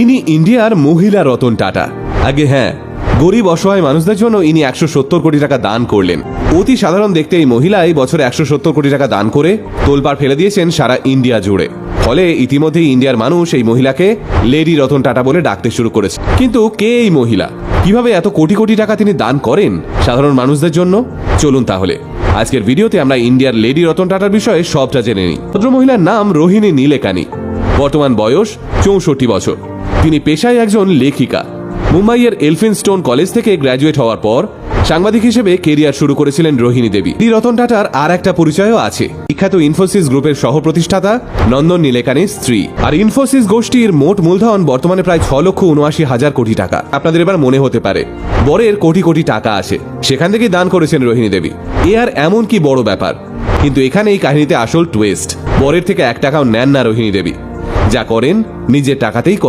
ইনি ইন্ডিয়ার মহিলা রতন টাটা। আগে হ্যাঁ, গরিব অসহায় মানুষদের জন্য ইনি 170 কোটি টাকা দান করলেন। অতি সাধারণ দেখতে এই মহিলা এই বছরে 170 কোটি টাকা দান করে তোলপাড় ফেলে দিয়েছেন সারা ইন্ডিয়া জুড়ে। ফলে ইতিমধ্যেই ইন্ডিয়ার মানুষ এই মহিলাকে লেডি রতন টাটা বলে ডাকতে শুরু করেছে। কিন্তু কে এই মহিলা, কিভাবে এত কোটি কোটি টাকা তিনি দান করেন সাধারণ মানুষদের জন্য? চলুন তাহলে আজকের ভিডিওতে আমরা ইন্ডিয়ার লেডি রতন টাটার বিষয়ে সবটা জেনে নিই। ভদ্রমহিলার নাম রোহিণী নীলেকানি। বর্তমান বয়স 64 বছর। তিনি পেশায় একজন লেখিকা। মুম্বাইয়ের এলফিনস্টোন কলেজ থেকে গ্র্যাজুয়েট হওয়ার পর সাংবাদিক হিসেবে কেরিয়ার শুরু করেছিলেন রোহিণী দেবী। লেডি রতন টাটার আর একটা পরিচয়ও আছে। বিখ্যাত ইনফোসিস গ্রুপের সহ প্রতিষ্ঠাতা নন্দন নীলেকানির স্ত্রী। আর ইনফোসিস গোষ্ঠীর মোট মূলধন বর্তমানে প্রায় 6,79,000 কোটি টাকা। আপনাদের এবার মনে হতে পারে বরের কোটি কোটি টাকা আসে, সেখান থেকে দান করেছেন রোহিণী দেবী। এ আর এমন কি বড় ব্যাপার? কিন্তু এখানে এই কাহিনীতে আসল টুইস্ট। বরের থেকে 1 টাকাও নেন না রোহিণী দেবী। যা করেন নিজের টাকাতেই